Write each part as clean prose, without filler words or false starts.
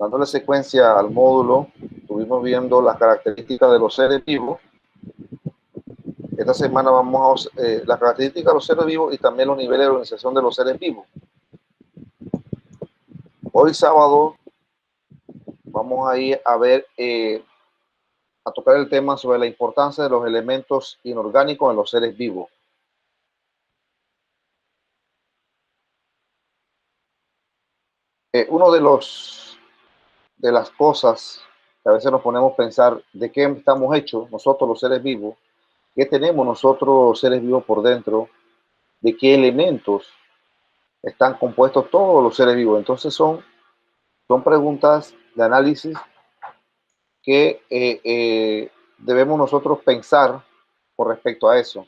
Dándole secuencia al módulo, estuvimos viendo las características de los seres vivos. Esta semana vamos a las características de los seres vivos y también los niveles de organización de los seres vivos. Hoy sábado vamos a ir a ver, a tocar el tema sobre la importancia de los elementos inorgánicos en los seres vivos. Uno de las cosas que a veces nos ponemos a pensar de qué estamos hechos nosotros los seres vivos, qué tenemos nosotros los seres vivos por dentro, de qué elementos están compuestos todos los seres vivos. Entonces son preguntas de análisis que debemos nosotros pensar con respecto a eso.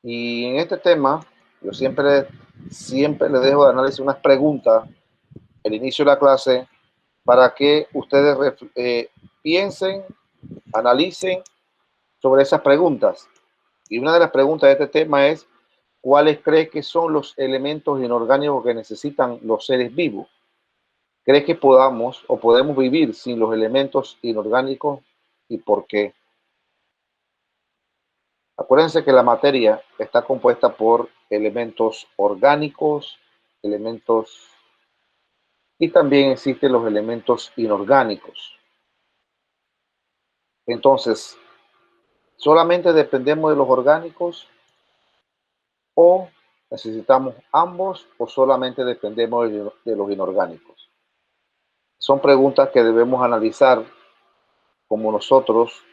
Y en este tema, yo siempre le dejo de análisis unas preguntas al inicio de la clase para que ustedes piensen, analicen sobre esas preguntas. Y una de las preguntas de este tema es, ¿cuáles crees que son los elementos inorgánicos que necesitan los seres vivos? ¿Crees que podamos o podemos vivir sin los elementos inorgánicos y por qué? Acuérdense que la materia está compuesta por elementos orgánicos, elementos y también existen los elementos inorgánicos. Entonces, ¿solamente dependemos de los orgánicos o necesitamos ambos o solamente dependemos de los inorgánicos? Son preguntas que debemos analizar como nosotros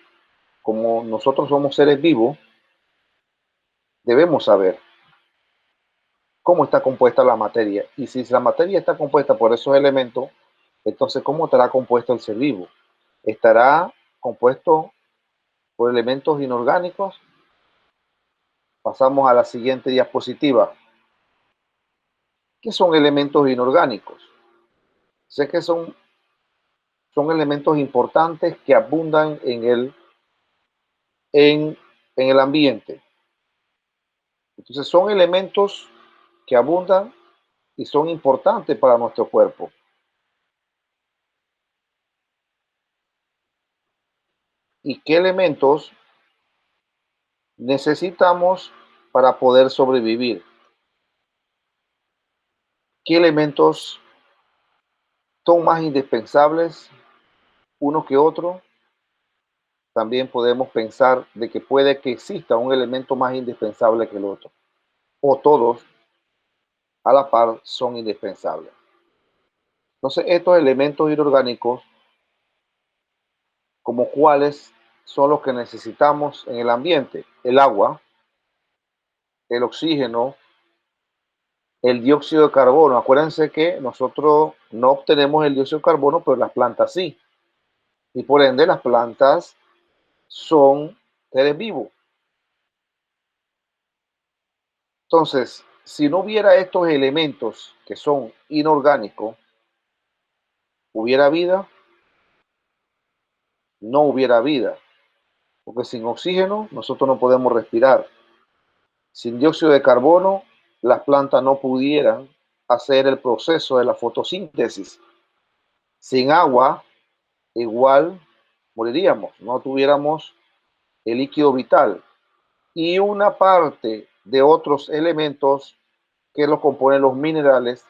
somos seres vivos, debemos saber cómo está compuesta la materia. Y si la materia está compuesta por esos elementos, entonces, ¿cómo estará compuesto el ser vivo? ¿Estará compuesto por elementos inorgánicos? Pasamos a la siguiente diapositiva. ¿Qué son elementos inorgánicos? Sé que son elementos importantes que abundan en el ambiente. Entonces, son elementos que abundan y son importantes para nuestro cuerpo. ¿Y qué elementos necesitamos para poder sobrevivir? ¿Qué elementos son más indispensables uno que otro? También podemos pensar de que puede que exista un elemento más indispensable que el otro, o todos a la par son indispensables. Entonces, estos elementos inorgánicos, como cuáles son los que necesitamos en el ambiente: el agua, el oxígeno, el dióxido de carbono. Acuérdense que nosotros no obtenemos el dióxido de carbono, pero las plantas sí. Y por ende, las plantas son seres vivos. Entonces, si no hubiera estos elementos que son inorgánicos, ¿hubiera vida? No hubiera vida, porque sin oxígeno nosotros no podemos respirar. Sin dióxido de carbono, las plantas no pudieran hacer el proceso de la fotosíntesis. Sin agua, igual moriríamos, no tuviéramos el líquido vital. Y una parte de otros elementos que lo componen los minerales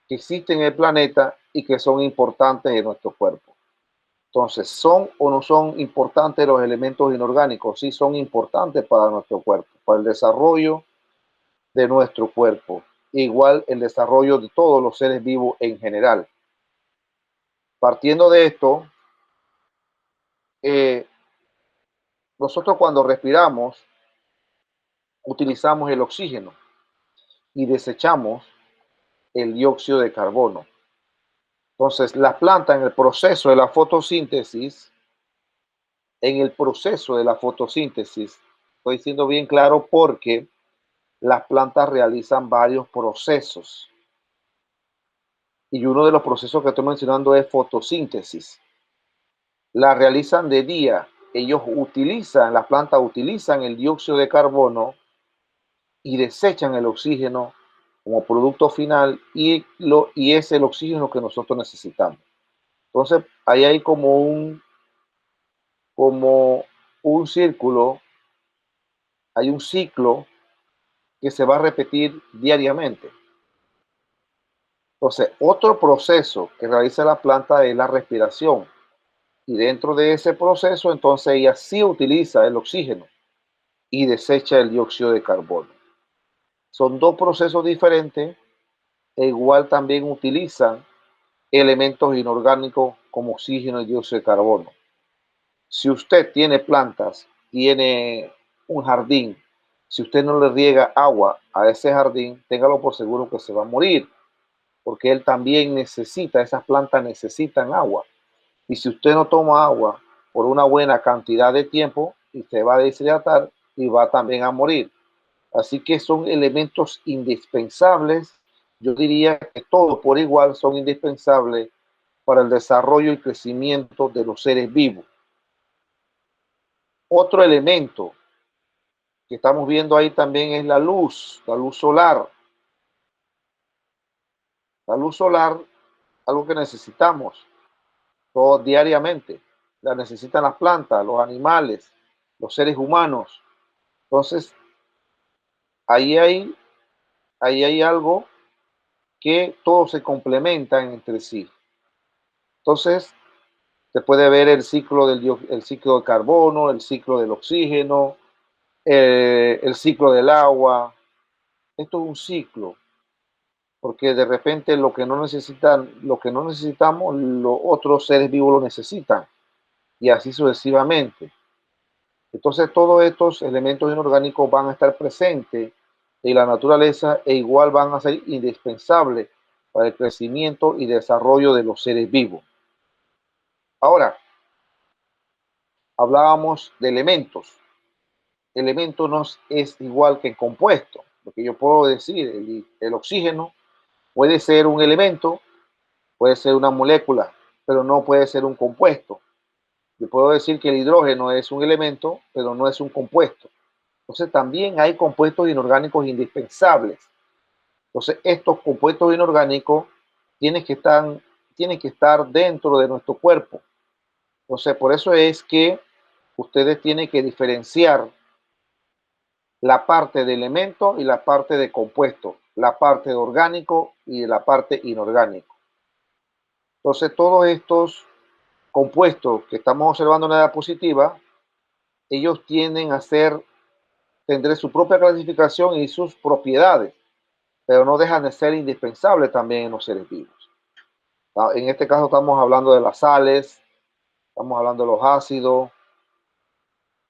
que existen en el planeta y que son importantes en nuestro cuerpo. Entonces, ¿son o no son importantes los elementos inorgánicos? Sí, son importantes para nuestro cuerpo, para el desarrollo de nuestro cuerpo. Igual el desarrollo de todos los seres vivos en general. Partiendo de esto, nosotros cuando respiramos utilizamos el oxígeno y desechamos el dióxido de carbono. Entonces, las plantas en el proceso de la fotosíntesis, estoy siendo bien claro porque las plantas realizan varios procesos. Y uno de los procesos que estoy mencionando es fotosíntesis. La realizan de día. Las plantas utilizan el dióxido de carbono y desechan el oxígeno como producto final y es el oxígeno que nosotros necesitamos. Entonces, ahí hay como un círculo, hay un ciclo que se va a repetir diariamente. Entonces, otro proceso que realiza la planta es la respiración. Y dentro de ese proceso, entonces ella sí utiliza el oxígeno y desecha el dióxido de carbono. Son dos procesos diferentes e igual también utilizan elementos inorgánicos como oxígeno y dióxido de carbono. Si usted tiene plantas, tiene un jardín, si usted no le riega agua a ese jardín, téngalo por seguro que se va a morir, porque él también necesita, esas plantas necesitan agua. Y si usted no toma agua por una buena cantidad de tiempo, y se va a deshidratar y va también a morir. Así que son elementos indispensables. Yo diría que todos por igual son indispensables para el desarrollo y crecimiento de los seres vivos. Otro elemento que estamos viendo ahí también es la luz solar. La luz solar, algo que necesitamos todos diariamente. La necesitan las plantas, los animales, los seres humanos. Entonces, ahí hay, ahí hay algo que todos se complementan entre sí. Entonces, se puede ver el ciclo del carbono, el ciclo del oxígeno, el ciclo del agua. Esto es un ciclo, porque de repente lo que no necesitamos, los otros seres vivos lo necesitan, y así sucesivamente. Entonces, todos estos elementos inorgánicos van a estar presentes en la naturaleza e igual van a ser indispensables para el crecimiento y desarrollo de los seres vivos. Ahora, hablábamos de elementos. Elemento no es igual que compuesto. Lo que yo puedo decir, el oxígeno puede ser un elemento, puede ser una molécula, pero no puede ser un compuesto. Yo puedo decir que el hidrógeno es un elemento, pero no es un compuesto. Entonces también hay compuestos inorgánicos indispensables. Entonces estos compuestos inorgánicos tienen que estar, tienen que estar dentro de nuestro cuerpo. Entonces por eso es que ustedes tienen que diferenciar la parte de elemento y la parte de compuesto, la parte de orgánico y la parte inorgánico. Entonces todos estos compuestos que estamos observando en la diapositiva, ellos tienden a ser, tendré su propia clasificación y sus propiedades, pero no dejan de ser indispensables también en los seres vivos. En este caso estamos hablando de las sales, estamos hablando de los ácidos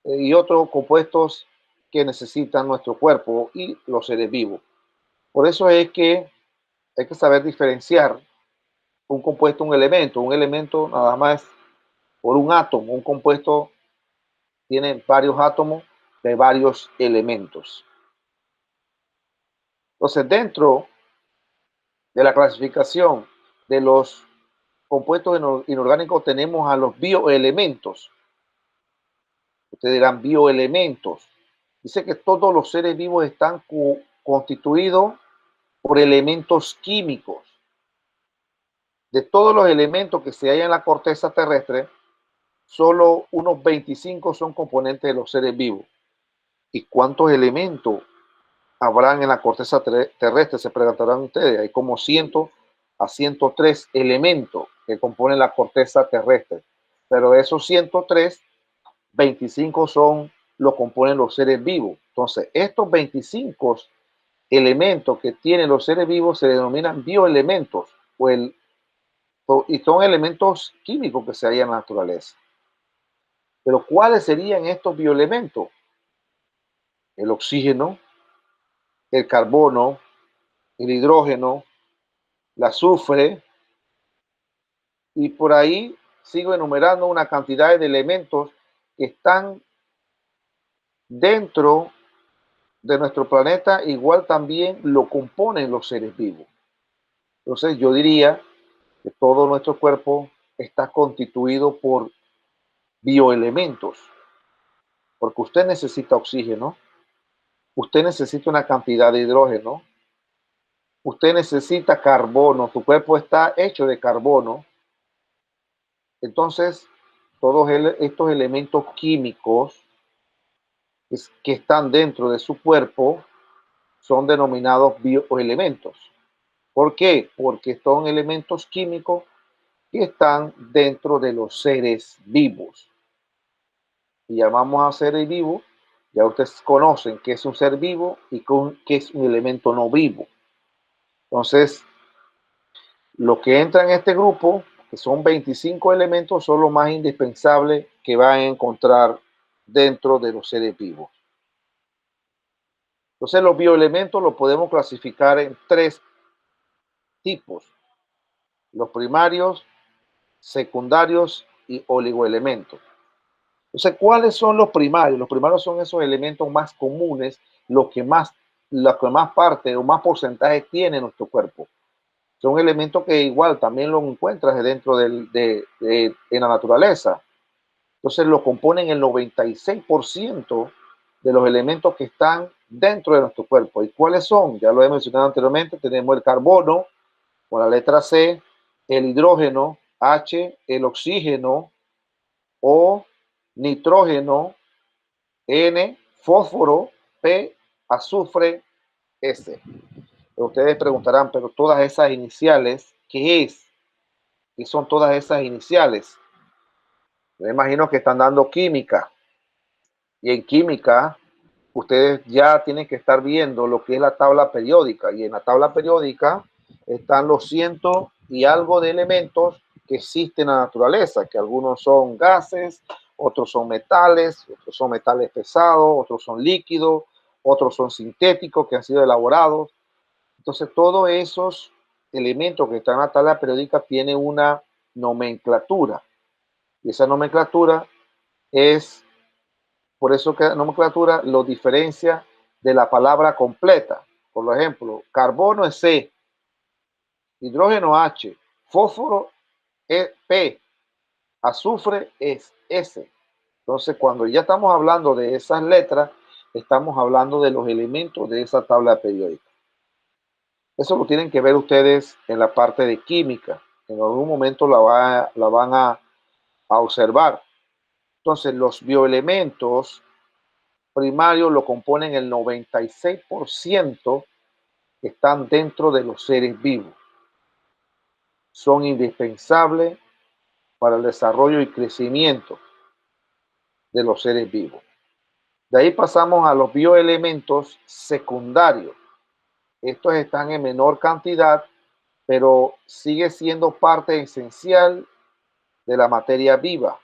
y otros compuestos que necesitan nuestro cuerpo y los seres vivos. Por eso es que hay que saber diferenciar un compuesto, un elemento nada más por un átomo, un compuesto tiene varios átomos de varios elementos. Entonces, dentro de la clasificación de los compuestos inorgánicos tenemos a los bioelementos. Ustedes dirán bioelementos. Dice que todos los seres vivos están constituidos por elementos químicos. De todos los elementos que se hallan en la corteza terrestre, solo unos 25 son componentes de los seres vivos. ¿Y cuántos elementos habrán en la corteza terrestre? Se preguntarán ustedes. Hay como 100 a 103 elementos que componen la corteza terrestre. Pero esos 103, 25 lo componen los seres vivos. Entonces, estos 25 elementos que tienen los seres vivos se denominan bioelementos y son elementos químicos que se hallan en la naturaleza. Pero ¿cuáles serían estos bioelementos? El oxígeno, el carbono, el hidrógeno, el azufre, y por ahí sigo enumerando una cantidad de elementos que están dentro de nuestro planeta, igual también lo componen los seres vivos. Entonces yo diría que todo nuestro cuerpo está constituido por bioelementos, porque usted necesita oxígeno, usted necesita una cantidad de hidrógeno, usted necesita carbono, tu cuerpo está hecho de carbono, Entonces, todos estos elementos químicos que están dentro de su cuerpo son denominados bioelementos. ¿Por qué? Porque son elementos químicos que están dentro de los seres vivos. Y llamamos a seres vivos, ya ustedes conocen qué es un ser vivo y qué es un elemento no vivo. Entonces, lo que entra en este grupo, que son 25 elementos, son los más indispensables que van a encontrar dentro de los seres vivos. Entonces, los bioelementos los podemos clasificar en tres tipos: los primarios, secundarios y oligoelementos. Entonces, ¿cuáles son los primarios? Los primarios son esos elementos más comunes, los que más parte o más porcentaje tiene nuestro cuerpo. Son elementos que igual también lo encuentras dentro en la naturaleza. Entonces, lo componen el 96% de los elementos que están dentro de nuestro cuerpo. ¿Y cuáles son? Ya lo he mencionado anteriormente. Tenemos el carbono, con la letra C, el hidrógeno, H, el oxígeno, O, nitrógeno, N, fósforo, P, azufre, S. Ustedes preguntarán, pero todas esas iniciales, ¿qué es? ¿Qué son todas esas iniciales? Me imagino que están dando química. Y en química, ustedes ya tienen que estar viendo lo que es la tabla periódica. Y en la tabla periódica están los cientos y algo de elementos que existen en la naturaleza, que algunos son gases, otros son metales pesados, otros son líquidos, otros son sintéticos que han sido elaborados. Entonces, todos esos elementos que están en la tabla periódica tienen una nomenclatura. Y esa nomenclatura es, por eso que la nomenclatura lo diferencia de la palabra completa. Por ejemplo, carbono es C, hidrógeno H, fósforo es P, azufre es S. Entonces, cuando ya estamos hablando de esas letras, estamos hablando de los elementos de esa tabla periódica. Eso lo tienen que ver ustedes en la parte de química. En algún momento la van a observar. Entonces, los bioelementos primarios lo componen el 96% que están dentro de los seres vivos. Son indispensables para el desarrollo y crecimiento de los seres vivos. De ahí pasamos a los bioelementos secundarios. Estos están en menor cantidad, pero sigue siendo parte esencial de la materia viva.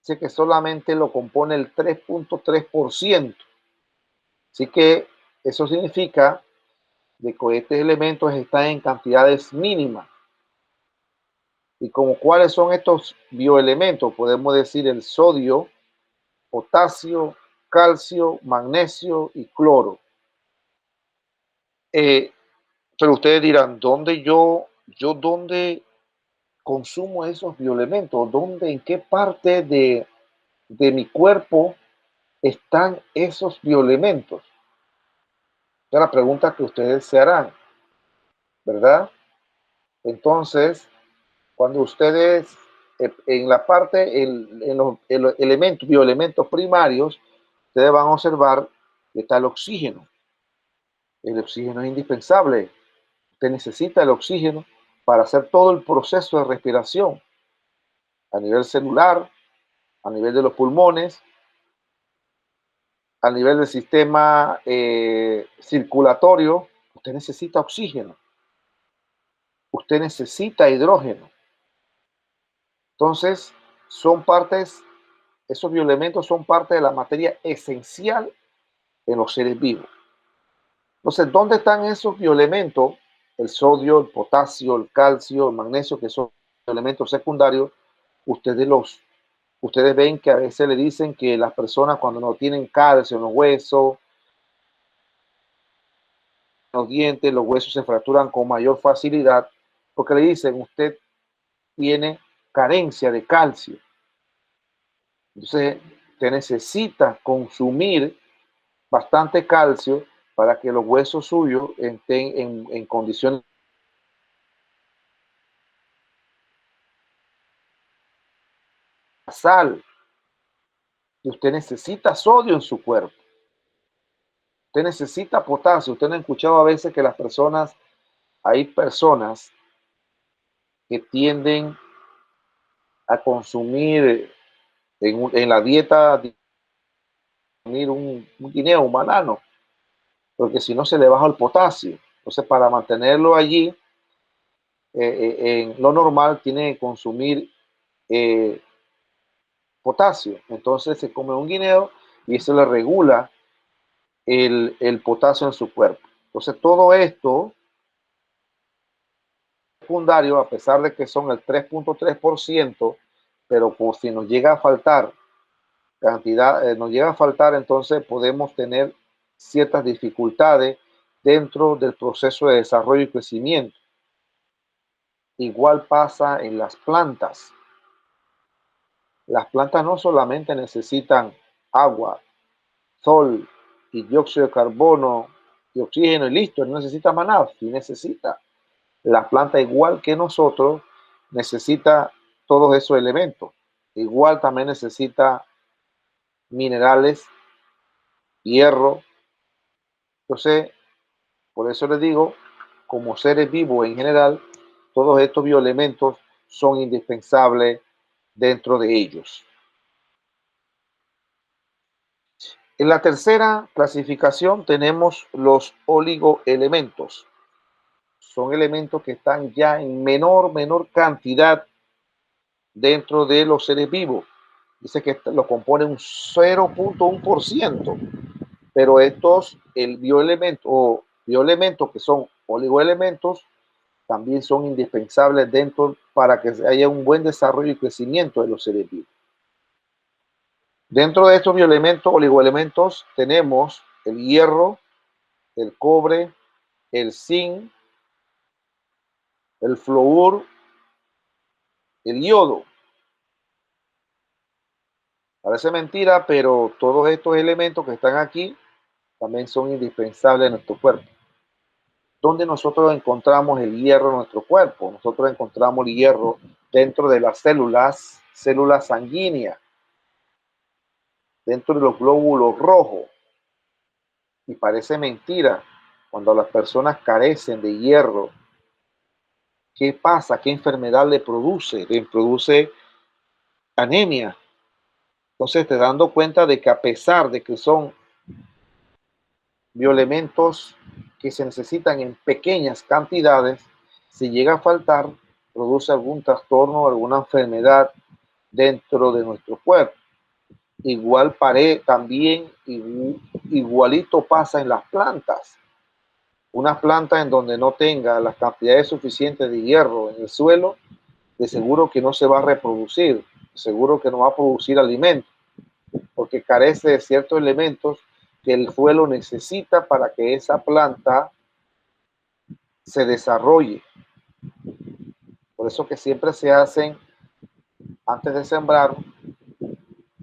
Así que solamente lo compone el 3.3%. Así que eso significa de que estos elementos están en cantidades mínimas. Y como cuáles son estos bioelementos, podemos decir el sodio, potasio, calcio, magnesio y cloro. Pero ustedes dirán, ¿dónde dónde consumo esos bioelementos? ¿Dónde, en qué parte de mi cuerpo están esos bioelementos? Esa es la pregunta que ustedes se harán, ¿verdad? Entonces, cuando ustedes en la parte, en los elementos, bioelementos primarios, ustedes van a observar que está el oxígeno. El oxígeno es indispensable. Usted necesita el oxígeno para hacer todo el proceso de respiración a nivel celular, a nivel de los pulmones, a nivel del sistema circulatorio. Usted necesita oxígeno. Usted necesita hidrógeno. Entonces, esos bioelementos son parte de la materia esencial en los seres vivos. Entonces, ¿dónde están esos bioelementos? El sodio, el potasio, el calcio, el magnesio, que son elementos secundarios. Ustedes ven que a veces le dicen que las personas cuando no tienen calcio en los huesos, en los dientes, los huesos se fracturan con mayor facilidad, porque le dicen, usted tiene carencia de calcio. Entonces, usted necesita consumir bastante calcio para que los huesos suyos estén en, condiciones sal, y usted necesita sodio en su cuerpo. Usted necesita potasio. Usted no ha escuchado a veces que hay personas que tienden a consumir en la dieta, consumir un guineo, un banano, porque si no se le baja el potasio. Entonces, para mantenerlo allí, en lo normal, tiene que consumir eh, potasio. Entonces, se come un guineo y eso le regula el potasio en su cuerpo. Entonces, todo esto secundario, a pesar de que son el 3.3%, pero por si nos llega a faltar cantidad, nos llega a faltar, entonces podemos tener ciertas dificultades dentro del proceso de desarrollo y crecimiento. Igual pasa en las plantas. Las plantas no solamente necesitan agua, sol y dióxido de carbono y oxígeno y listo, no necesita más nada, sí necesita. La planta, igual que nosotros, necesita todos esos elementos. Igual también necesita minerales, hierro. Entonces, por eso les digo, como seres vivos en general, todos estos bioelementos son indispensables dentro de ellos. En la tercera clasificación tenemos los oligoelementos. Son elementos que están ya en menor cantidad dentro de los seres vivos. Dice que lo compone un 0.1%, pero estos bioelementos que son oligoelementos también son indispensables dentro para que haya un buen desarrollo y crecimiento de los seres vivos. Dentro de estos bioelementos, oligoelementos, tenemos el hierro, el cobre, el zinc, el flúor, el yodo. Parece mentira, pero todos estos elementos que están aquí también son indispensables en nuestro cuerpo. ¿Dónde nosotros encontramos el hierro en nuestro cuerpo? Nosotros encontramos el hierro dentro de las células sanguíneas, dentro de los glóbulos rojos. Y parece mentira, cuando las personas carecen de hierro, ¿qué pasa? ¿Qué enfermedad le produce? Le produce anemia. Entonces te dando cuenta de que a pesar de que son bioelementos que se necesitan en pequeñas cantidades, si llega a faltar, produce algún trastorno, alguna enfermedad dentro de nuestro cuerpo. Igual también, igualito pasa en las plantas. Una planta en donde no tenga las cantidades suficientes de hierro en el suelo, de seguro que no se va a reproducir, seguro que no va a producir alimento, porque carece de ciertos elementos que el suelo necesita para que esa planta se desarrolle. Por eso que siempre se hacen, antes de sembrar,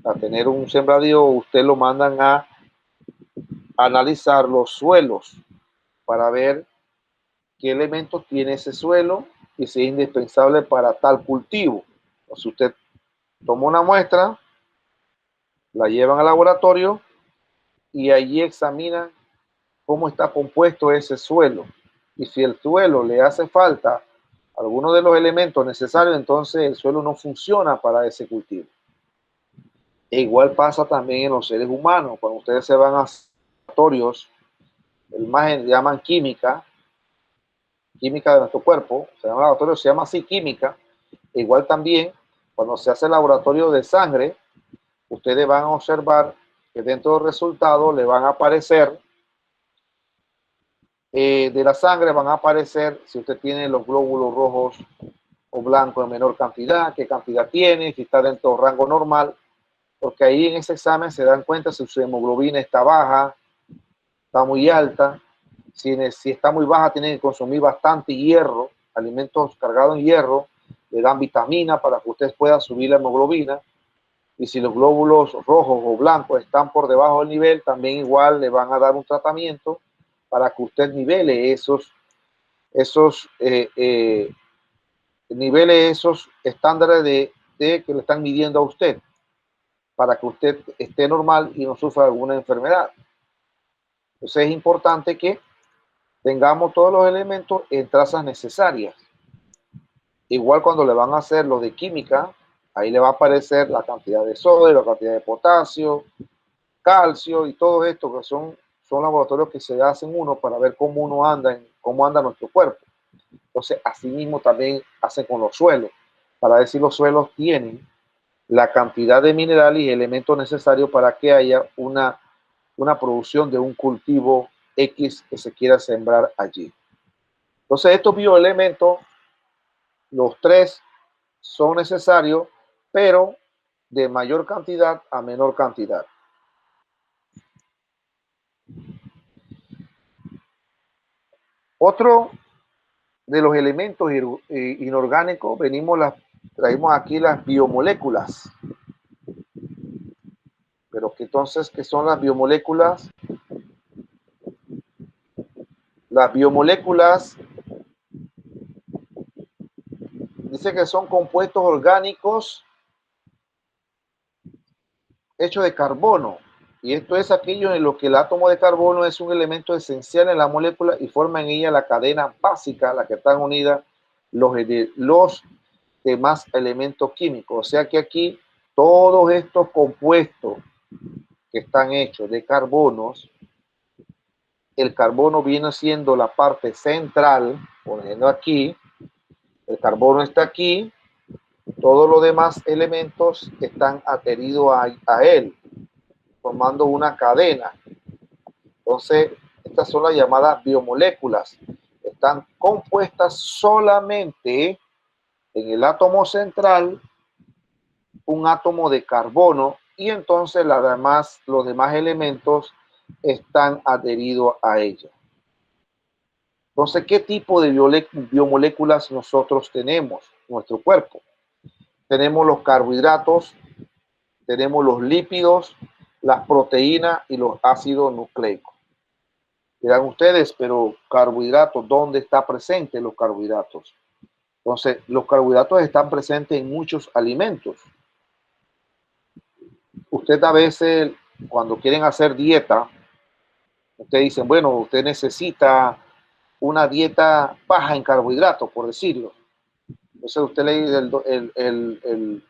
a tener un sembradío, usted lo mandan a analizar los suelos para ver qué elementos tiene ese suelo y si es indispensable para tal cultivo. O si usted toma una muestra, la llevan al laboratorio y allí examinan cómo está compuesto ese suelo. Y si el suelo le hace falta alguno de los elementos necesarios, entonces el suelo no funciona para ese cultivo. E igual pasa también en los seres humanos. Cuando ustedes se van a laboratorios, el más llaman química de nuestro cuerpo, se llama laboratorio, se llama así química. E igual también, cuando se hace el laboratorio de sangre, ustedes van a observar que dentro del resultado le van a aparecer de la sangre van a aparecer si usted tiene los glóbulos rojos o blancos en menor cantidad, qué cantidad tiene, si está dentro del rango normal, porque ahí en ese examen se dan cuenta si su hemoglobina está baja, está muy alta, si está muy baja tiene que consumir bastante hierro, alimentos cargados en hierro, le dan vitamina para que usted pueda subir la hemoglobina, y si los glóbulos rojos o blancos están por debajo del nivel, también igual le van a dar un tratamiento para que usted nivele esos nivele esos estándares de que le están midiendo a usted. para que usted esté normal y no sufra alguna enfermedad. Entonces es importante que tengamos todos los elementos en trazas necesarias. Igual cuando le van a hacer los de química, ahí le va a aparecer la cantidad de sodio, la cantidad de potasio, calcio y todo esto que son laboratorios que se hacen uno para ver cómo uno anda, cómo anda nuestro cuerpo. Entonces, asimismo también hacen con los suelos, para ver si los suelos tienen la cantidad de minerales y elementos necesarios para que haya una producción de un cultivo X que se quiera sembrar allí. Entonces, estos bioelementos, los tres son necesarios, pero de mayor cantidad a menor cantidad. Otro de los elementos inorgánicos, traemos aquí las biomoléculas. Pero que entonces, ¿qué son las biomoléculas? Las biomoléculas dice que son compuestos orgánicos hechos de carbono. Y esto es aquello en lo que el átomo de carbono es un elemento esencial en la molécula y forma en ella la cadena básica a la que están unidas los demás elementos químicos. O sea que aquí todos estos compuestos que están hechos de carbonos, el carbono viene siendo la parte central, poniendo aquí, el carbono está aquí, todos los demás elementos están adheridos a él, formando una cadena. Entonces, estas son las llamadas biomoléculas. Están compuestas solamente en el átomo central, un átomo de carbono, y entonces los demás elementos están adheridos a ella. Entonces, ¿qué tipo de biomoléculas nosotros tenemos en nuestro cuerpo? Tenemos los carbohidratos, tenemos los lípidos, las proteínas y los ácidos nucleicos. Dirán ustedes, pero carbohidratos, ¿dónde está presente los carbohidratos? Entonces, los carbohidratos están presentes en muchos alimentos. Usted a veces, cuando quieren hacer dieta, usted dice, bueno, usted necesita una dieta baja en carbohidratos, por decirlo. Entonces usted le dice, el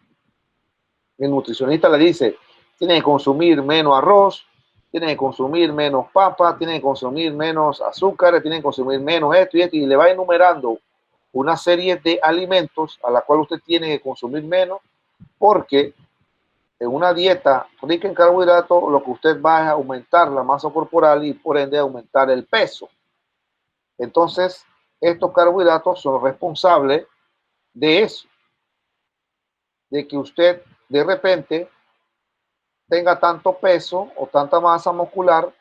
nutricionista le dice, tiene que consumir menos arroz, tiene que consumir menos papa, tiene que consumir menos azúcar, tiene que consumir menos esto y esto, y le va enumerando una serie de alimentos a la cual usted tiene que consumir menos, porque en una dieta rica en carbohidratos, lo que usted va a aumentar la masa corporal y por ende aumentar el peso. Entonces, estos carbohidratos son responsables de eso, de que usted de repente tenga tanto peso o tanta masa muscular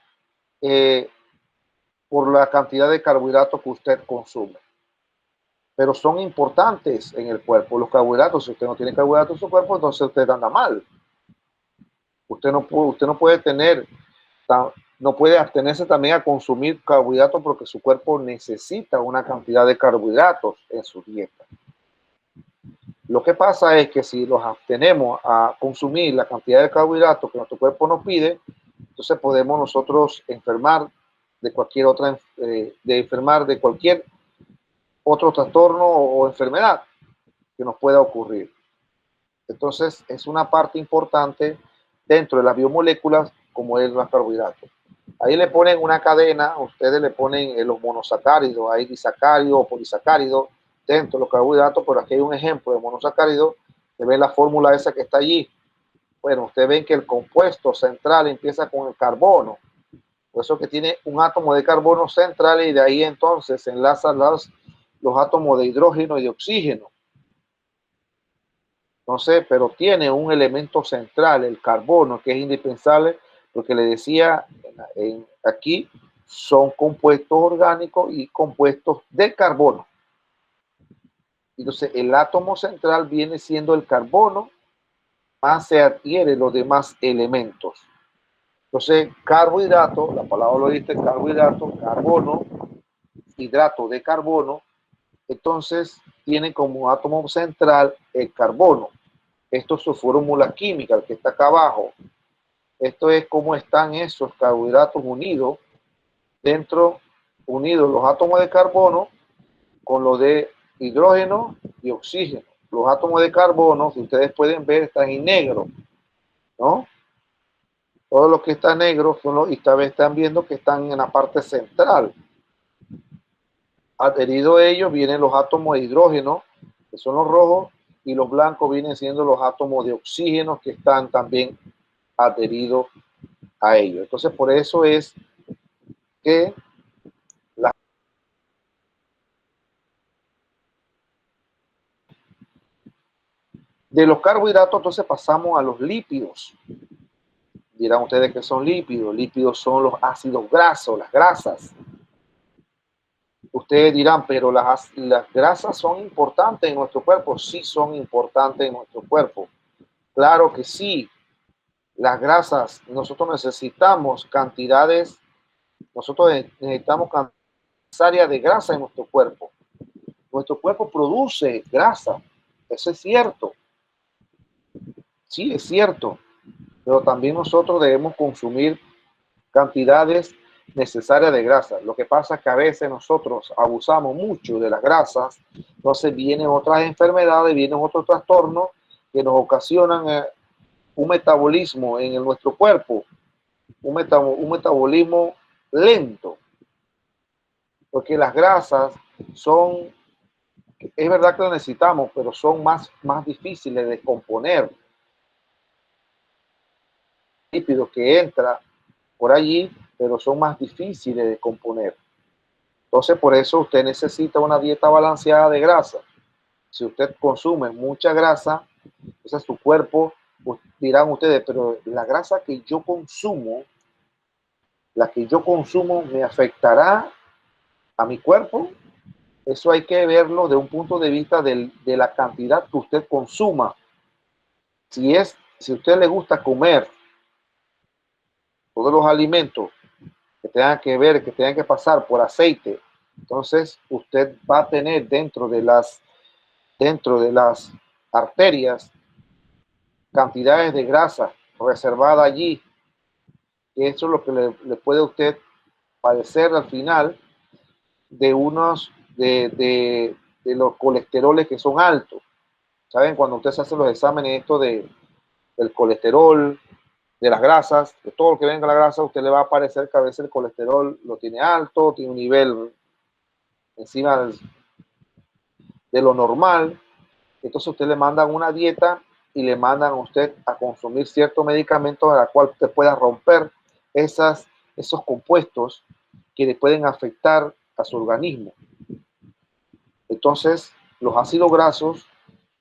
por la cantidad de carbohidratos que usted consume. Pero son importantes en el cuerpo los carbohidratos. Si usted no tiene carbohidratos en su cuerpo, entonces usted anda mal. Usted no puede tener, no puede abstenerse también a consumir carbohidratos porque su cuerpo necesita una cantidad de carbohidratos en su dieta. Lo que pasa es que si los abstenemos a consumir la cantidad de carbohidratos que nuestro cuerpo nos pide, entonces podemos nosotros enfermar de cualquier otro trastorno o enfermedad que nos pueda ocurrir. Entonces es una parte importante dentro de las biomoléculas como es los carbohidratos. Ahí le ponen una cadena, ustedes le ponen los monosacáridos, hay disacáridos o polisacáridos dentro de los carbohidratos, pero aquí hay un ejemplo de monosacárido, se ve la fórmula esa que está allí. Bueno, ustedes ven que el compuesto central empieza con el carbono, por eso que tiene un átomo de carbono central y de ahí entonces se enlazan los átomos de hidrógeno y de oxígeno. Entonces, pero tiene un elemento central, el carbono, que es indispensable, porque le decía aquí, son compuestos orgánicos y compuestos de carbono. Entonces, el átomo central viene siendo el carbono, más se adhiere los demás elementos. Entonces, carbohidrato, la palabra lo dice, carbohidrato, carbono, hidrato de carbono, entonces tiene como átomo central el carbono. Esto es su fórmula química, el que está acá abajo. Esto es cómo están esos carbohidratos unidos unidos los átomos de carbono con los de hidrógeno y oxígeno. Los átomos de carbono, si ustedes pueden ver, están en negro, ¿no? Todo lo que está negro son los, y también están viendo que están en la parte central. Adherido a ellos vienen los átomos de hidrógeno, que son los rojos, y los blancos vienen siendo los átomos de oxígeno que están también adheridos a ellos. Entonces, por eso es que la, de los carbohidratos entonces pasamos a los lípidos. Dirán ustedes que son lípidos. Lípidos son los ácidos grasos, las grasas. Ustedes dirán, pero las grasas son importantes en nuestro cuerpo. Sí, son importantes en nuestro cuerpo. Claro que sí. Las grasas, nosotros necesitamos cantidades, nosotros necesitamos cantidades de grasa en nuestro cuerpo. Nuestro cuerpo produce grasa. Eso es cierto. Sí, es cierto. Pero también nosotros debemos consumir cantidades necesarias de grasa. Lo que pasa es que a veces nosotros abusamos mucho de las grasas, entonces vienen otras enfermedades, vienen otros trastornos que nos ocasionan un metabolismo en nuestro cuerpo, un metabolismo lento, porque las grasas son, es verdad que lo necesitamos, pero son más difíciles de descomponer. Lípidos que entra por allí, pero son más difíciles de componer. Entonces, por eso usted necesita una dieta balanceada de grasa. Si usted consume mucha grasa, entonces su cuerpo, pues, dirán ustedes, pero la grasa que yo consumo, me afectará a mi cuerpo. Eso hay que verlo de un punto de vista de la cantidad que usted consuma. Si a usted le gusta comer todos los alimentos que tengan que ver, que tengan que pasar por aceite, entonces usted va a tener dentro de las arterias cantidades de grasa reservada allí, que eso es lo que le puede a usted padecer al final de unos de los colesteroles que son altos. ¿Saben? Cuando usted se hace los exámenes esto del colesterol, de las grasas, de todo lo que venga la grasa, a usted le va a aparecer que a veces el colesterol lo tiene alto, tiene un nivel encima de lo normal. Entonces usted le mandan una dieta y le mandan a usted a consumir ciertos medicamentos a la cual usted pueda romper esos compuestos que le pueden afectar a su organismo. Entonces, los ácidos grasos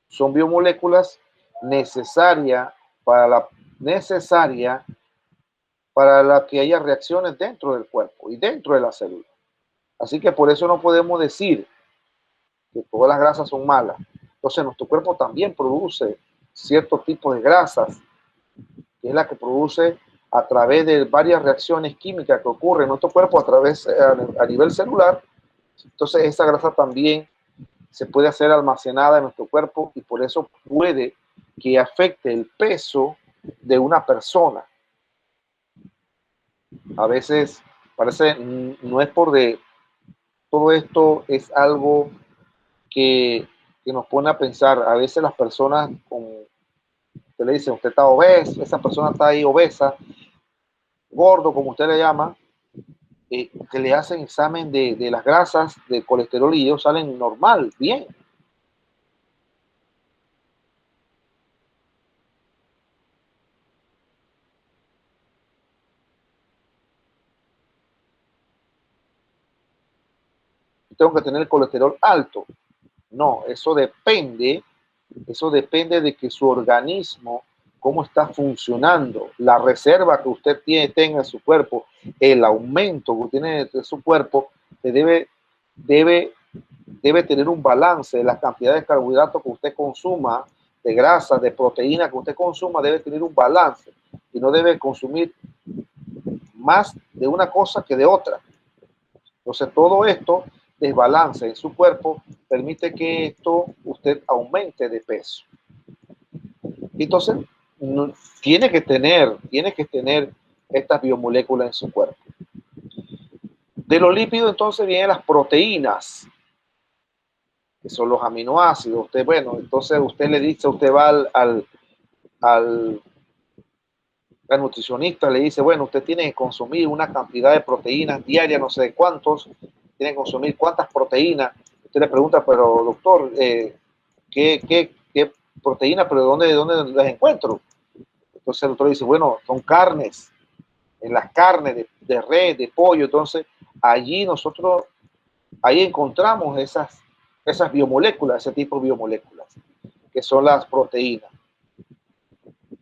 son biomoléculas necesarias necesaria para la que haya reacciones dentro del cuerpo y dentro de la célula. Así que por eso no podemos decir que todas las grasas son malas. Entonces, nuestro cuerpo también produce ciertos tipos de grasas, que es la que produce a través de varias reacciones químicas que ocurren en nuestro cuerpo a nivel celular. Entonces, esa grasa también se puede hacer almacenada en nuestro cuerpo y por eso puede que afecte el peso de una persona. A veces parece, no es todo esto es algo que nos pone a pensar. A veces las personas, usted le dice, usted está obeso, esa persona está ahí obesa, gordo, como usted le llama, que le hacen examen de las grasas, de colesterol y ellos salen normal, bien. Tengo que tener el colesterol alto. No, eso depende de que su organismo, cómo está funcionando, la reserva que usted tenga en su cuerpo, el aumento que tiene de su cuerpo, debe, debe tener un balance de la cantidad de carbohidratos que usted consuma, de grasa, de proteína que usted consuma, debe tener un balance y no debe consumir más de una cosa que de otra. Entonces, todo esto desbalance en su cuerpo permite que esto usted aumente de peso. Entonces, tiene que tener estas biomoléculas en su cuerpo. De los lípidos, entonces, vienen las proteínas, que son los aminoácidos. Usted, bueno, entonces usted le dice, usted va al nutricionista, le dice, bueno, usted tiene que consumir una cantidad de proteínas diarias, no sé de cuántos, tiene que consumir cuántas proteínas. Usted le pregunta, pero doctor, ¿qué proteínas, pero de dónde las encuentro? Entonces el doctor dice, bueno, son carnes, en las carnes de res, de pollo. Entonces allí ahí encontramos esas biomoléculas, ese tipo de biomoléculas, que son las proteínas.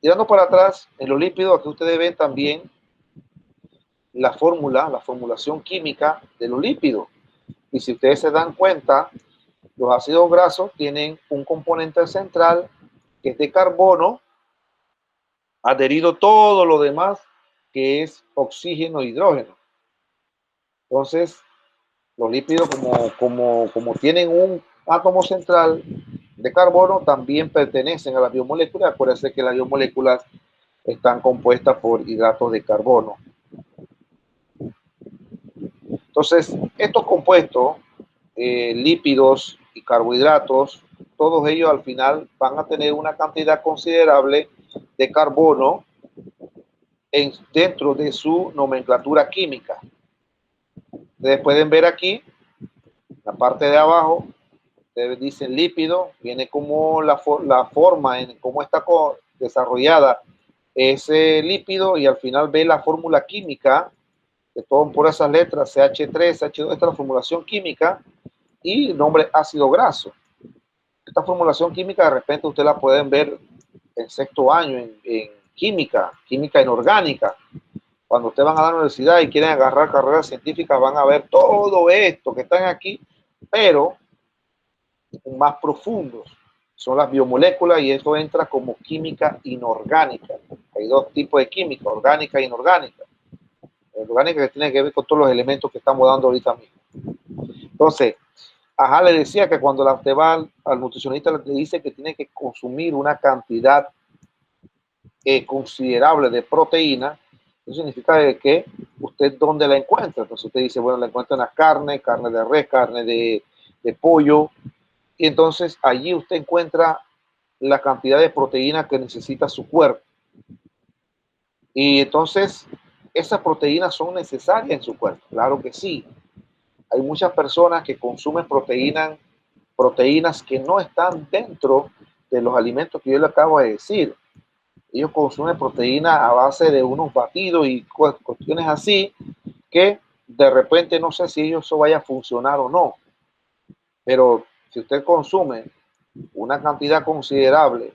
Tirando para atrás, en los lípidos, aquí ustedes ven también la formulación química de los lípidos. Y si ustedes se dan cuenta, los ácidos grasos tienen un componente central que es de carbono, adherido todo lo demás que es oxígeno e hidrógeno. Entonces, los lípidos, como tienen un átomo central de carbono, también pertenecen a las biomoléculas. Acuérdense que las biomoléculas están compuestas por hidratos de carbono. Entonces, estos compuestos, lípidos y carbohidratos, todos ellos al final van a tener una cantidad considerable de carbono dentro de su nomenclatura química. Ustedes pueden ver aquí, la parte de abajo, ustedes dicen lípido, viene como la forma en cómo está desarrollada ese lípido, y al final ve la fórmula química, que todo por esas letras, CH3, CH2, esta es la formulación química, y el nombre ácido graso. Esta formulación química de repente ustedes la pueden ver en sexto año en química inorgánica. Cuando ustedes van a la universidad y quieren agarrar carreras científicas, van a ver todo esto que están aquí, pero más profundos. Son las biomoléculas, y esto entra como química inorgánica. Hay dos tipos de química, orgánica e inorgánica. Orgánica, que tiene que ver con todos los elementos que estamos dando ahorita mismo. Entonces, le decía que cuando usted va al nutricionista, le dice que tiene que consumir una cantidad considerable de proteína. Eso significa que usted dónde la encuentra. Entonces usted dice, bueno, la encuentra en las carnes, carne de res, carne de pollo, y entonces allí usted encuentra la cantidad de proteína que necesita su cuerpo. Y entonces, esas proteínas son necesarias en su cuerpo, claro que sí. Hay muchas personas que consumen proteínas que no están dentro de los alimentos que yo le acabo de decir. Ellos consumen proteína a base de unos batidos y cuestiones así, que de repente no sé si eso vaya a funcionar o no. Pero si usted consume una cantidad considerable,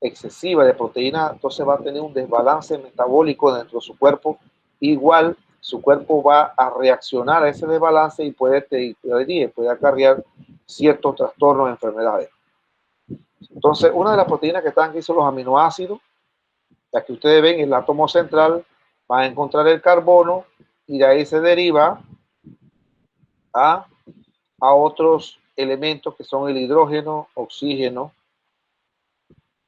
excesiva de proteína, entonces va a tener un desbalance metabólico dentro de su cuerpo. Igual su cuerpo va a reaccionar a ese desbalance y puede acarrear ciertos trastornos, enfermedades. Entonces, una de las proteínas que están aquí son los aminoácidos. Ya que ustedes ven el átomo central, van a encontrar el carbono, y de ahí se deriva a otros elementos que son el hidrógeno, oxígeno,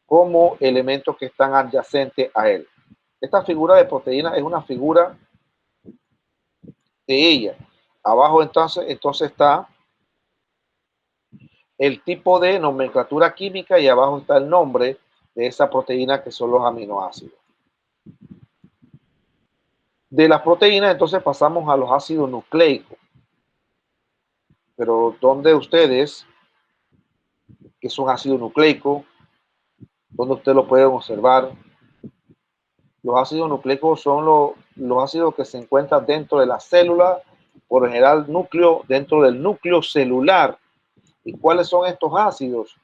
como elementos que están adyacentes a él. Esta figura de proteína es una figura de ella. Abajo entonces está el tipo de nomenclatura química, y abajo está el nombre de esa proteína, que son los aminoácidos. De las proteínas entonces pasamos a los ácidos nucleicos. Pero ¿dónde ustedes, que son ácidos nucleicos, donde ustedes lo pueden observar? Los ácidos nucleicos son los ácidos que se encuentran dentro de la célula, por lo general dentro del núcleo celular. ¿Y cuáles son estos ácidos?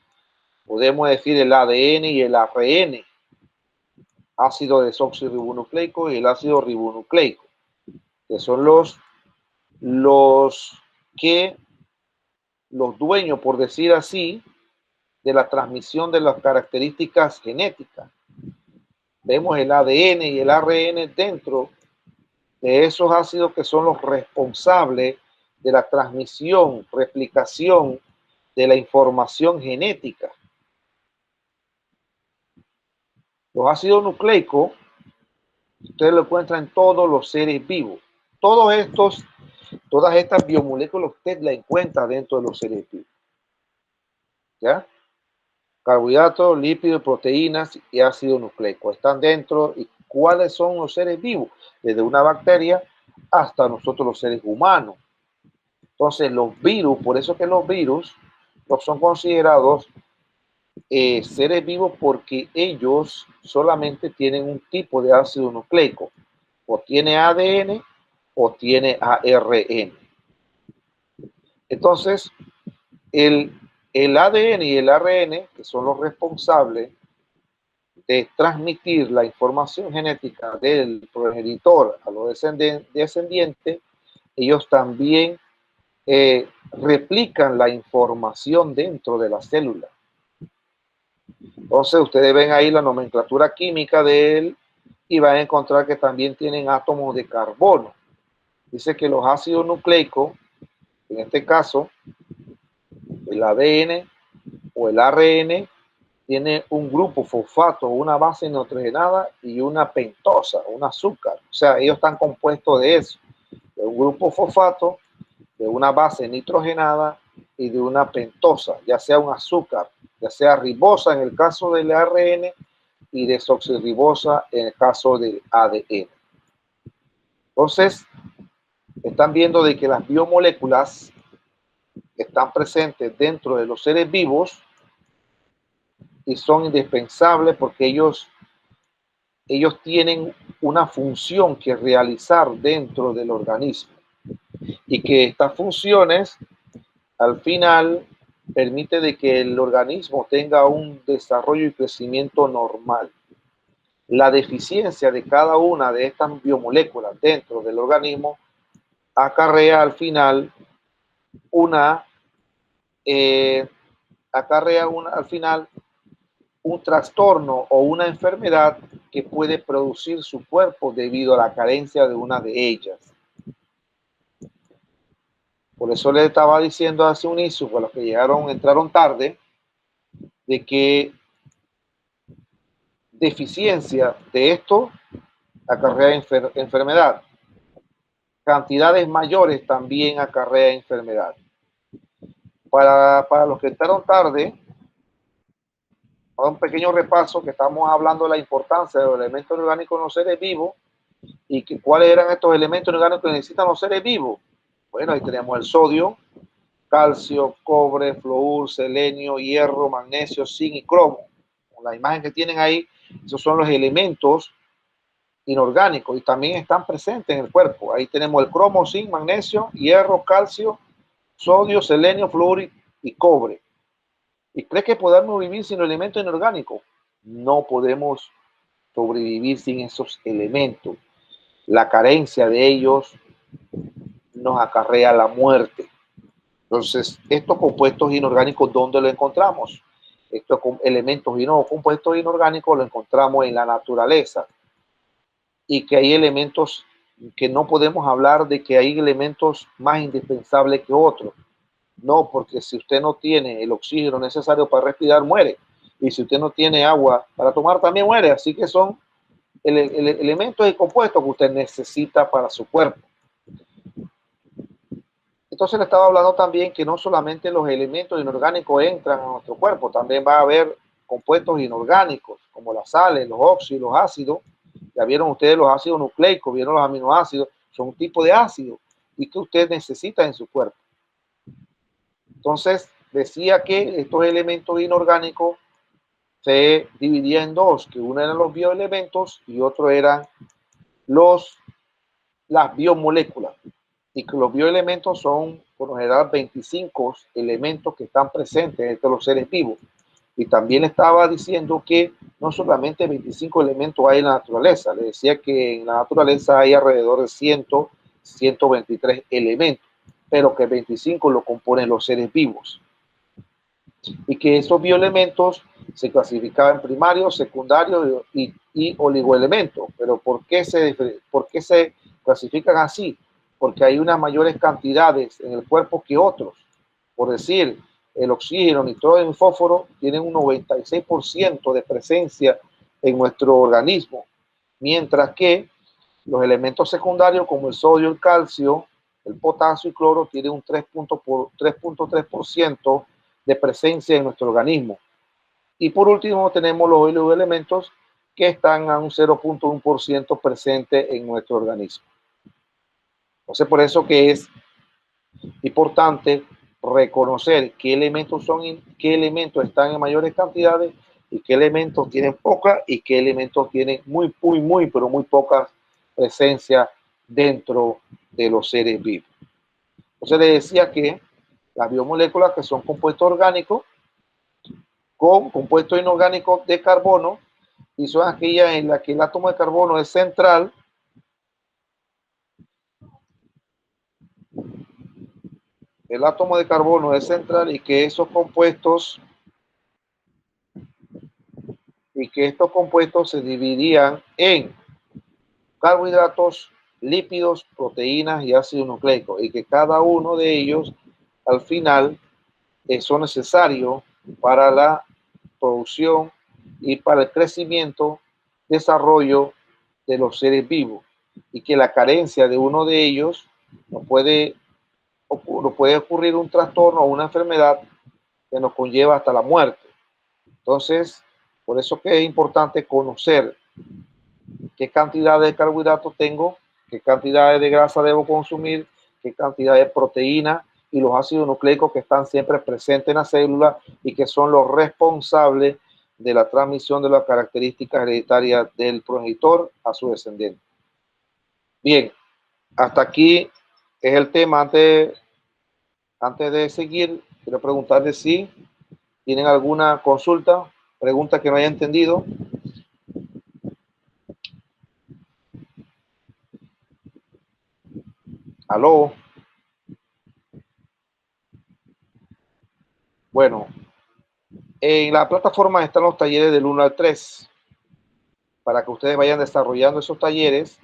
Podemos decir el ADN y el ARN, ácido desoxirribonucleico y el ácido ribonucleico, que son los dueños, por decir así, de la transmisión de las características genéticas. Vemos el ADN y el ARN dentro de esos ácidos, que son los responsables de la transmisión, replicación de la información genética. Los ácidos nucleicos, ustedes lo encuentran en todos los seres vivos. Todas estas biomoléculas usted la encuentra dentro de los seres vivos. ¿Ya? Carbohidratos, lípidos, proteínas y ácido nucleico están dentro. ¿Y cuáles son los seres vivos? Desde una bacteria hasta nosotros los seres humanos. Entonces los virus, por eso que los virus no son considerados seres vivos, porque ellos solamente tienen un tipo de ácido nucleico, o tiene ADN o tiene ARN. Entonces el ADN y el ARN, que son los responsables de transmitir la información genética del progenitor a los descendientes, ellos también replican la información dentro de la célula. Entonces ustedes ven ahí la nomenclatura química de él y van a encontrar que también tienen átomos de carbono. Dice que los ácidos nucleicos, en este caso el ADN o el ARN, tiene un grupo fosfato, una base nitrogenada y una pentosa, un azúcar. O sea, ellos están compuestos de eso, de un grupo fosfato, de una base nitrogenada y de una pentosa, ya sea un azúcar, ya sea ribosa en el caso del ARN y desoxirribosa en el caso del ADN. Entonces, están viendo de que las biomoléculas están presentes dentro de los seres vivos y son indispensables porque ellos tienen una función que realizar dentro del organismo, y que estas funciones al final permite de que el organismo tenga un desarrollo y crecimiento normal. La deficiencia de cada una de estas biomoléculas dentro del organismo acarrea al final un trastorno o una enfermedad que puede producir su cuerpo debido a la carencia de una de ellas. Por eso les estaba diciendo hace un inicio, para los que entraron tarde, de que deficiencia de esto acarrea enfermedad. Cantidades mayores también acarrea enfermedad. Para los que entraron tarde, un pequeño repaso, que estamos hablando de la importancia de los elementos orgánicos en los seres vivos y que cuáles eran estos elementos orgánicos que necesitan los seres vivos. Bueno, ahí tenemos el sodio, calcio, cobre, flúor, selenio, hierro, magnesio, zinc y cromo. Con la imagen que tienen ahí, esos son los elementos inorgánicos y también están presentes en el cuerpo. Ahí tenemos el cromo, zinc, magnesio, hierro, calcio, sodio, selenio, flúor y cobre. ¿Y cree que podemos vivir sin elementos inorgánicos? No podemos sobrevivir sin esos elementos. La carencia de ellos nos acarrea la muerte. Entonces, estos compuestos inorgánicos, ¿dónde los encontramos? Estos elementos y no compuestos inorgánicos los encontramos en la naturaleza. Y que hay elementos que no podemos hablar de que hay elementos más indispensables que otros. No, porque si usted no tiene el oxígeno necesario para respirar, muere. Y si usted no tiene agua para tomar, también muere. Así que son elementos y compuestos que usted necesita para su cuerpo. Entonces le estaba hablando también que no solamente los elementos inorgánicos entran a nuestro cuerpo, también va a haber compuestos inorgánicos, como las sales, los óxidos, los ácidos. Ya vieron ustedes los ácidos nucleicos, vieron los aminoácidos, son un tipo de ácido y que usted necesita en su cuerpo. Entonces, decía que estos elementos inorgánicos se dividían en dos, que uno eran los bioelementos y otro eran las biomoléculas. Y que los bioelementos son, por lo general, 25 elementos que están presentes entre los seres vivos. Y también estaba diciendo que no solamente 25 elementos hay en la naturaleza, le decía que en la naturaleza hay alrededor de 123 elementos, pero que 25 lo componen los seres vivos. Y que esos bioelementos se clasificaban en primarios, secundarios y oligoelementos. Pero ¿por qué se clasifican así? Porque hay unas mayores cantidades en el cuerpo que otros. Por decir, el oxígeno, nitrógeno y fósforo tienen un 96% de presencia en nuestro organismo, mientras que los elementos secundarios como el sodio, el calcio, el potasio y cloro tienen un 3.3% de presencia en nuestro organismo. Y por último tenemos los elementos que están a un 0.1% presente en nuestro organismo. Entonces por eso que es importante reconocer qué elementos qué elementos están en mayores cantidades y qué elementos tienen poca y qué elementos tienen muy poca presencia dentro de los seres vivos. Entonces le decía que las biomoléculas, que son compuestos orgánicos con compuestos inorgánicos de carbono, y son aquellas en las que el átomo de carbono es central. El átomo de carbono es central y que estos compuestos se dividían en carbohidratos, lípidos, proteínas y ácidos nucleicos, y que cada uno de ellos al final son necesarios para la producción y para el crecimiento, desarrollo de los seres vivos, y que la carencia de uno de ellos nos puede ocurrir un trastorno o una enfermedad que nos conlleva hasta la muerte. Entonces, por eso que es importante conocer qué cantidad de carbohidratos tengo, qué cantidad de grasa debo consumir, qué cantidad de proteína y los ácidos nucleicos que están siempre presentes en la célula y que son los responsables de la transmisión de las características hereditarias del progenitor a su descendiente. Bien, hasta aquí es el tema. Antes de seguir, quiero preguntarles si tienen alguna consulta, pregunta que no haya entendido. Aló. Bueno, en la plataforma están los talleres del 1 al 3 para que ustedes vayan desarrollando esos talleres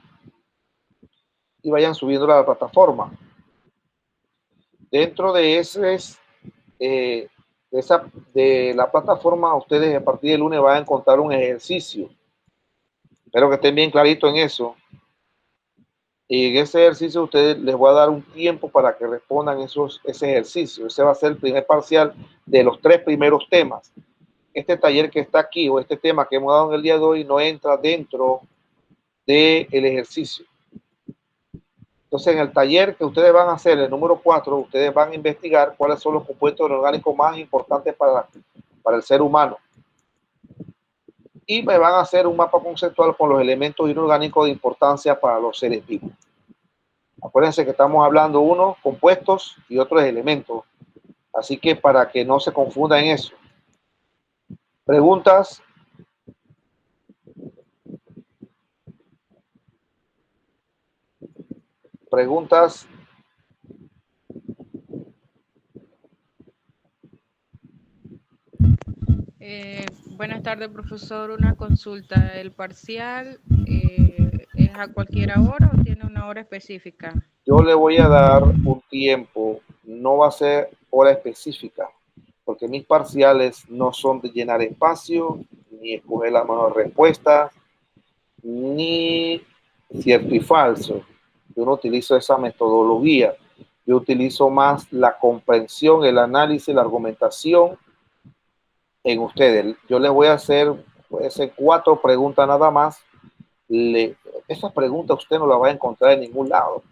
y vayan subiendo a la plataforma. Dentro de de la plataforma, ustedes a partir del lunes van a encontrar un ejercicio. Espero que estén bien claritos en eso. Y en ese ejercicio ustedes les voy a dar un tiempo para que respondan ese ejercicio. Ese va a ser el primer parcial de los 3 primeros temas. Este taller que está aquí o este tema que hemos dado en el día de hoy no entra dentro del ejercicio. Entonces, en el taller que ustedes van a hacer, el número 4, ustedes van a investigar cuáles son los compuestos orgánicos más importantes para el ser humano. Y me van a hacer un mapa conceptual con los elementos inorgánicos de importancia para los seres vivos. Acuérdense que estamos hablando unos compuestos y otros elementos. Así que para que no se confunda en eso. ¿Preguntas? ¿Preguntas? Buenas tardes, profesor. Una consulta. ¿El parcial es a cualquier hora o tiene una hora específica? Yo le voy a dar un tiempo, no va a ser hora específica, porque mis parciales no son de llenar espacio, ni escoger la mejor respuesta, ni cierto y falso. Yo no utilizo esa metodología. Yo utilizo más la comprensión, el análisis, la argumentación en ustedes. Yo les voy a hacer, puede ser 4 preguntas nada más. Esas preguntas usted no las va a encontrar en ningún lado.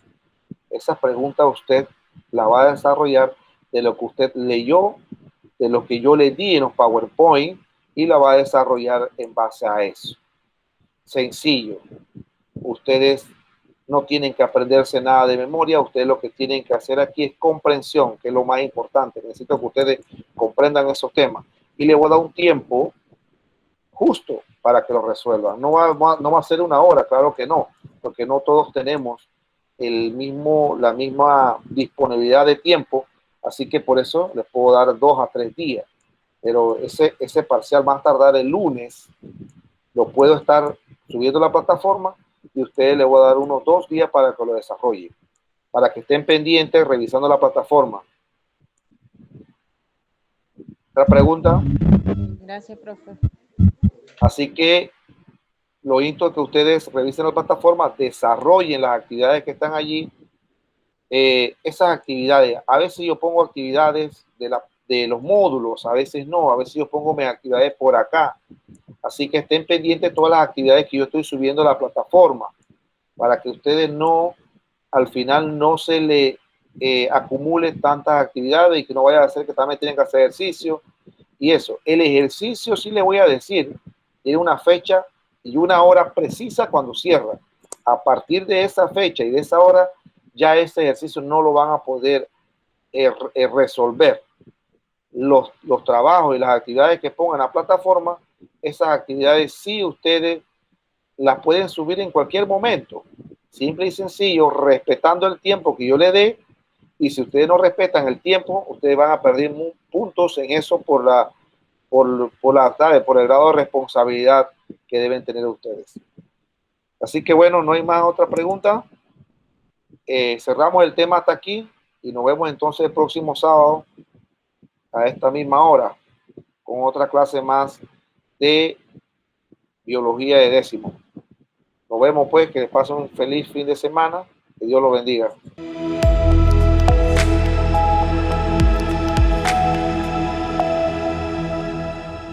Esas preguntas usted las va a desarrollar de lo que usted leyó, de lo que yo le di en los PowerPoint, y la va a desarrollar en base a eso. Sencillo. Ustedes no tienen que aprenderse nada de memoria. Ustedes lo que tienen que hacer aquí es comprensión, que es lo más importante. Necesito que ustedes comprendan esos temas. Y le voy a dar un tiempo justo para que lo resuelvan. No va a ser una hora, claro que no, porque no todos tenemos la misma disponibilidad de tiempo. Así que por eso les puedo dar 2 a 3 días. Pero ese parcial va a tardar el lunes. Lo puedo estar subiendo a la plataforma y ustedes les voy a dar unos 2 días para que lo desarrollen, para que estén pendientes revisando la plataforma. ¿Otra pregunta? Gracias, profe. Así que lo insto a que ustedes revisen la plataforma, desarrollen las actividades que están allí. Esas actividades, a veces yo pongo actividades de los módulos, a veces no, a veces yo pongo mis actividades por acá. Así que estén pendientes de todas las actividades que yo estoy subiendo a la plataforma para que ustedes no, al final no se le acumule tantas actividades y que no vayan a hacer que también tienen que hacer ejercicio. Y eso, el ejercicio sí le voy a decir, tiene una fecha y una hora precisa cuando cierra. A partir de esa fecha y de esa hora, ya ese ejercicio no lo van a poder resolver. Los trabajos y las actividades que pongan a la plataforma, esas actividades sí ustedes las pueden subir en cualquier momento. Simple y sencillo, respetando el tiempo que yo le dé. Y si ustedes no respetan el tiempo, ustedes van a perder puntos en eso por el grado de responsabilidad que deben tener ustedes. Así que bueno, no hay más otra pregunta. Cerramos el tema hasta aquí y nos vemos entonces el próximo sábado a esta misma hora con otra clase más de biología de décimo. Nos vemos pues, que les pasen un feliz fin de semana, que Dios los bendiga.